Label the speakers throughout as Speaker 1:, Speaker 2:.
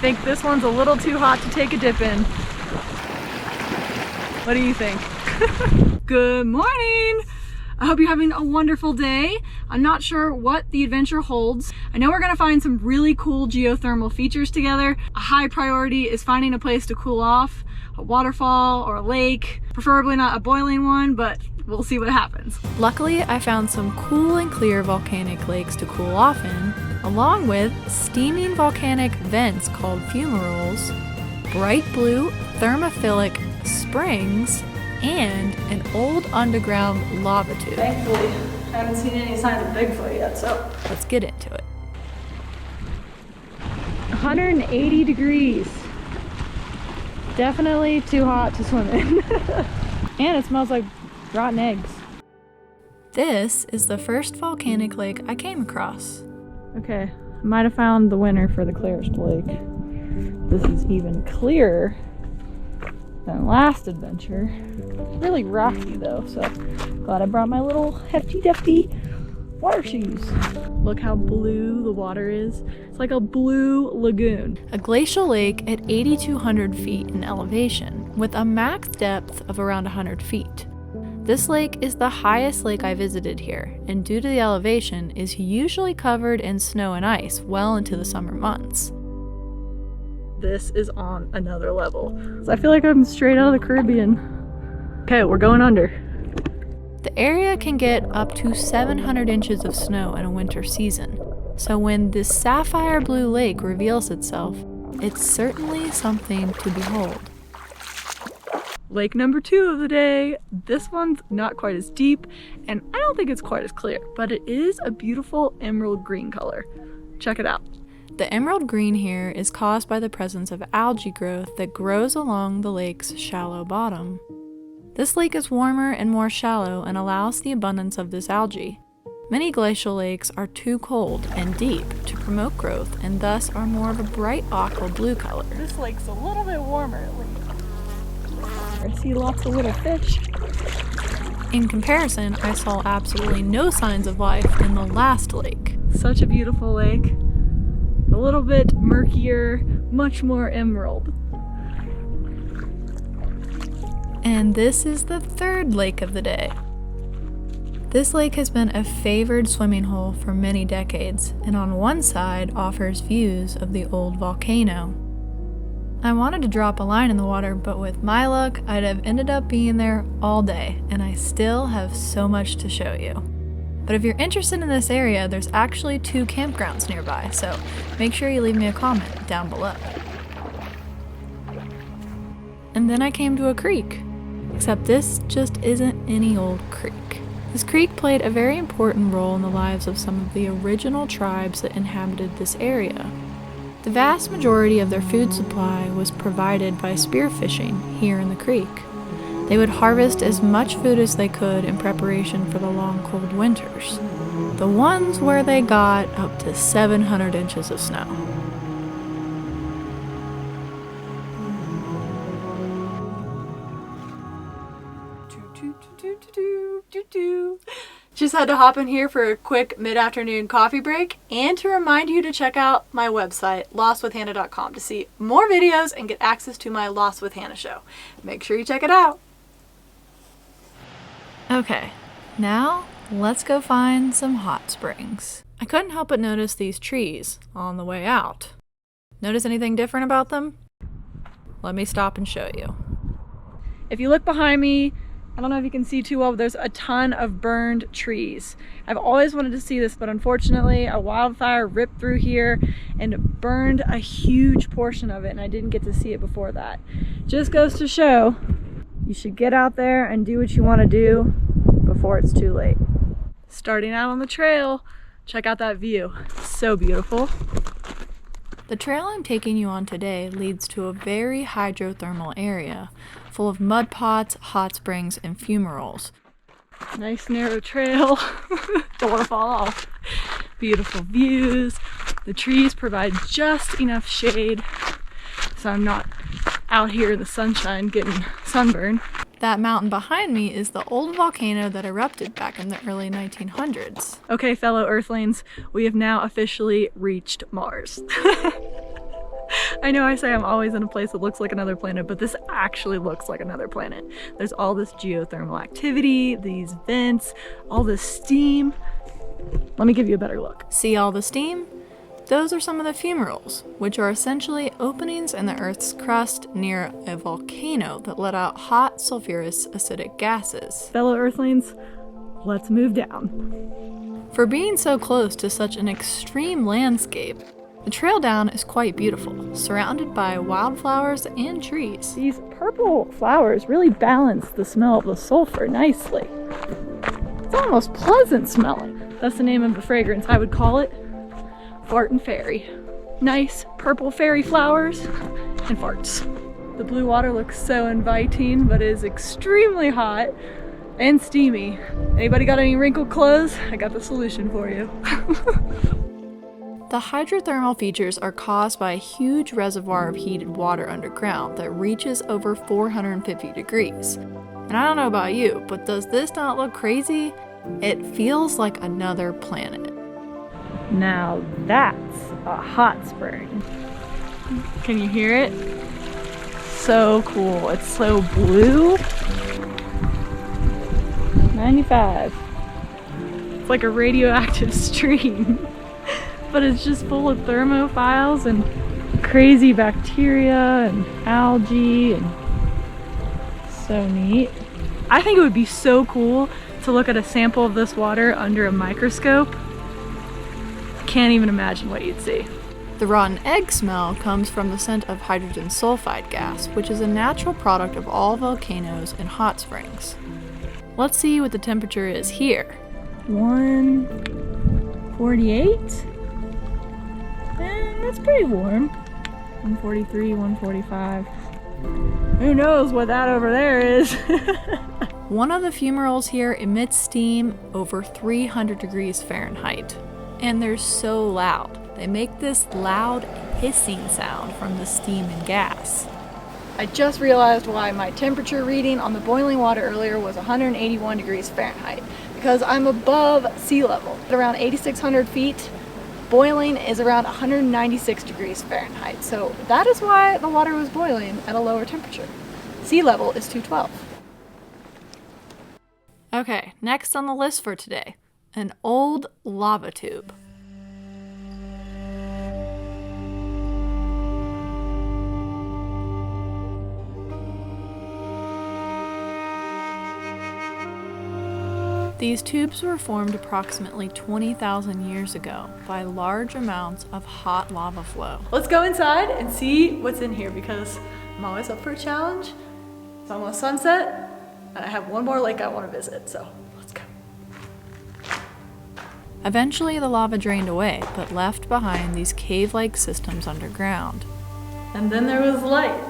Speaker 1: think this one's a little too hot to take a dip in. What do you think? Good morning! I hope you're having a wonderful day. I'm not sure what the adventure holds. I know we're gonna find some really cool geothermal features together. A high priority is finding a place to cool off, a waterfall or a lake, preferably not a boiling one, but we'll see what happens.
Speaker 2: Luckily, I found some cool and clear volcanic lakes to cool off in, along with steaming volcanic vents called fumaroles, bright blue thermophilic springs, and an old underground lava tube.
Speaker 1: Thankfully, I haven't seen any signs of Bigfoot yet, so
Speaker 2: let's get into it.
Speaker 1: 180 degrees. Definitely too hot to swim in. And it smells like rotten eggs.
Speaker 2: This is the first volcanic lake I came across.
Speaker 1: Okay, I might have found the winner for the clearest lake. This is even clearer than last adventure. Really rocky though, so glad I brought my little hefty water shoes. Look how blue the water is. It's like a blue lagoon.
Speaker 2: A glacial lake at 8,200 feet in elevation, with a max depth of around 100 feet. This lake is the highest lake I visited here, and due to the elevation, is usually covered in snow and ice well into the summer months.
Speaker 1: This is on another level. So I feel like I'm straight out of the Caribbean. Okay, we're going under.
Speaker 2: The area can get up to 700 inches of snow in a winter season, so when this sapphire blue lake reveals itself, it's certainly something to behold.
Speaker 1: Lake number 2 of the day. This one's not quite as deep, and I don't think it's quite as clear, but it is a beautiful emerald green color. Check it out.
Speaker 2: The emerald green here is caused by the presence of algae growth that grows along the lake's shallow bottom. This lake is warmer and more shallow and allows the abundance of this algae. Many glacial lakes are too cold and deep to promote growth and thus are more of a bright aqua blue color.
Speaker 1: This lake's a little bit warmer at least. I see lots of little fish.
Speaker 2: In comparison, I saw absolutely no signs of life in the last lake.
Speaker 1: Such a beautiful lake. A little bit murkier, much more emerald.
Speaker 2: And this is the third lake of the day. This lake has been a favored swimming hole for many decades, and on one side offers views of the old volcano. I wanted to drop a line in the water, but with my luck, I'd have ended up being there all day, and I still have so much to show you. But if you're interested in this area, there's actually 2 campgrounds nearby, so make sure you leave me a comment down below. And then I came to a creek, except this just isn't any old creek. This creek played a very important role in the lives of some of the original tribes that inhabited this area. The vast majority of their food supply was provided by spearfishing here in the creek. They would harvest as much food as they could in preparation for the long cold winters, the ones where they got up to 700 inches of snow.
Speaker 1: Just had to hop in here for a quick mid-afternoon coffee break and to remind you to check out my website, lostwithhannah.com, to see more videos and get access to my Lost with Hannah show. Make sure you check it out.
Speaker 2: Okay, now let's go find some hot springs. I couldn't help but notice these trees on the way out. Notice anything different about them? Let me stop and show you.
Speaker 1: If you look behind me, I don't know if you can see too well, but there's a ton of burned trees. I've always wanted to see this, but unfortunately a wildfire ripped through here and burned a huge portion of it, and I didn't get to see it before that. Just goes to show you should get out there and do what you want to do before it's too late. Starting out on the trail, check out that view. So beautiful.
Speaker 2: The trail I'm taking you on today leads to a very hydrothermal area full of mud pots, hot springs, and fumaroles.
Speaker 1: Nice narrow trail. Don't want to fall off. Beautiful views. The trees provide just enough shade so I'm not out here in the sunshine getting sunburned.
Speaker 2: That mountain behind me is the old volcano that erupted back in the early 1900s.
Speaker 1: Okay, fellow Earthlings, we have now officially reached Mars. I I know I say I'm always in a place that looks like another planet, but this actually looks like another planet. There's all this geothermal activity, these vents, all this steam. Let me give you a better look.
Speaker 2: See all the steam? Those are some of the fumaroles, which are essentially openings in the Earth's crust near a volcano that let out hot, sulfurous, acidic gases.
Speaker 1: Fellow Earthlings, let's move down.
Speaker 2: For being so close to such an extreme landscape, the trail down is quite beautiful, surrounded by wildflowers and trees.
Speaker 1: These purple flowers really balance the smell of the sulfur nicely. It's almost pleasant smelling. That's the name of the fragrance I would call it. Fart and fairy. Nice purple fairy flowers and farts. The blue water looks so inviting, but it is extremely hot and steamy. Anybody got any wrinkled clothes? I got the solution for you.
Speaker 2: The hydrothermal features are caused by a huge reservoir of heated water underground that reaches over 450 degrees. And I don't know about you, but does this not look crazy? It feels like another planet.
Speaker 1: Now that's a hot spring. Can you hear it? So cool. It's so blue. 95. It's like a radioactive stream. But it's just full of thermophiles and crazy bacteria and algae and so neat. I think it would be so cool to look at a sample of this water under a microscope. Can't even imagine what you'd see.
Speaker 2: The rotten egg smell comes from the scent of hydrogen sulfide gas, which is a natural product of all volcanoes and hot springs. Let's see what the temperature is here.
Speaker 1: 148? And that's pretty warm. 143, 145. Who knows what that over there is?
Speaker 2: One of the fumaroles here emits steam over 300 degrees Fahrenheit. And they're so loud. They make this loud hissing sound from the steam and gas.
Speaker 1: I just realized why my temperature reading on the boiling water earlier was 181 degrees Fahrenheit. Because I'm above sea level. At around 8,600 feet, boiling is around 196 degrees Fahrenheit. So that is why the water was boiling at a lower temperature. Sea level is 212.
Speaker 2: Okay, next on the list for today. An old lava tube. These tubes were formed approximately 20,000 years ago by large amounts of hot lava flow.
Speaker 1: Let's go inside and see what's in here because I'm always up for a challenge. It's almost sunset and I have one more lake I want to visit, so let's go.
Speaker 2: Eventually, the lava drained away, but left behind these cave-like systems underground.
Speaker 1: And then there was light.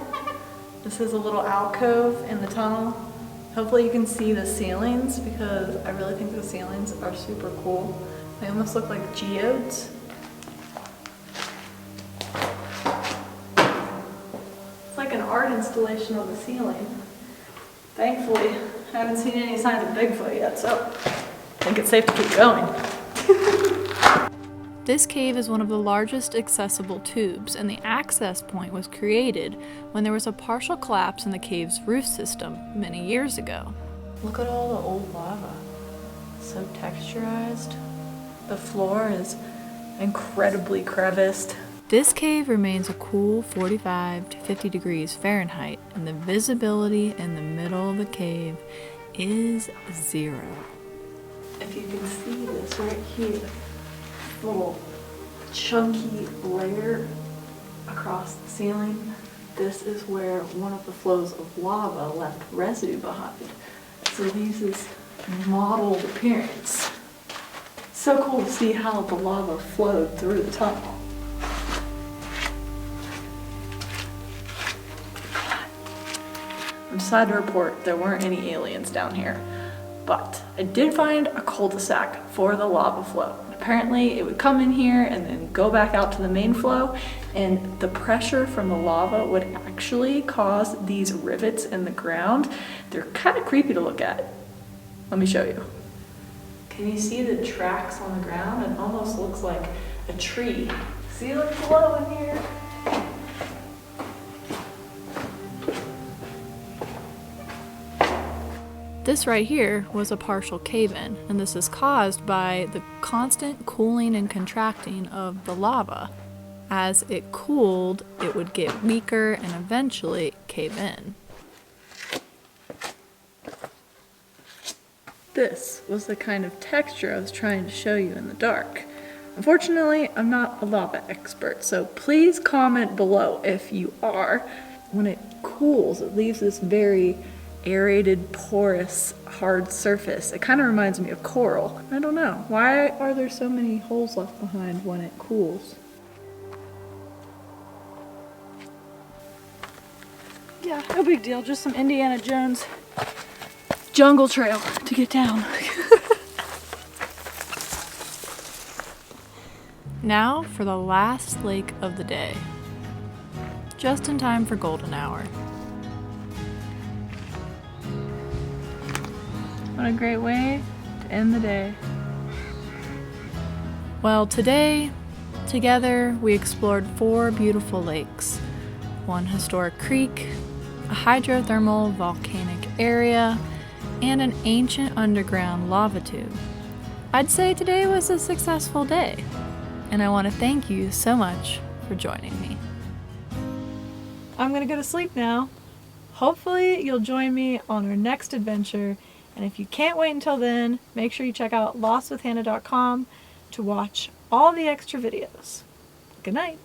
Speaker 1: This is a little alcove in the tunnel. Hopefully you can see the ceilings because I really think the ceilings are super cool. They almost look like geodes. It's like an art installation on the ceiling. Thankfully, I haven't seen any signs of Bigfoot yet, so I think it's safe to keep going.
Speaker 2: This cave is one of the largest accessible tubes, and the access point was created when there was a partial collapse in the cave's roof system many years ago.
Speaker 1: Look at all the old lava. So texturized. The floor is incredibly creviced.
Speaker 2: This cave remains a cool 45 to 50 degrees Fahrenheit, and the visibility in the middle of the cave is 0.
Speaker 1: If you can see this right here, little chunky layer across the ceiling, this is where one of the flows of lava left residue behind. So these is mottled appearance. So cool to see how the lava flowed through the tunnel. I'm sad to report there weren't any aliens down here, but I did find a cul-de-sac for the lava flow. Apparently it would come in here and then go back out to the main flow, and the pressure from the lava would actually cause these rivets in the ground. They're kind of creepy to look at. Let me show you. Can you see the tracks on the ground? It almost looks like a tree. See like below in here?
Speaker 2: This right here was a partial cave-in, and this is caused by the constant cooling and contracting of the lava. As it cooled, it would get weaker and eventually cave in.
Speaker 1: This was the kind of texture I was trying to show you in the dark. Unfortunately, I'm not a lava expert, so please comment below if you are. When it cools, it leaves this very aerated, porous, hard surface. It kind of reminds me of coral. I don't know. Why are there so many holes left behind when it cools? Yeah, no big deal. Just some Indiana Jones jungle trail to get down.
Speaker 2: Now for the last lake of the day. Just in time for golden hour.
Speaker 1: What a great way to end the day.
Speaker 2: Well, today, together, we explored 4 beautiful lakes. 1 historic creek, a hydrothermal volcanic area, and an ancient underground lava tube. I'd say today was a successful day, and I want to thank you so much for joining me.
Speaker 1: I'm gonna go to sleep now. Hopefully you'll join me on our next adventure, and if you can't wait until then, make sure you check out lostwithhannah.com to watch all the extra videos. Good night.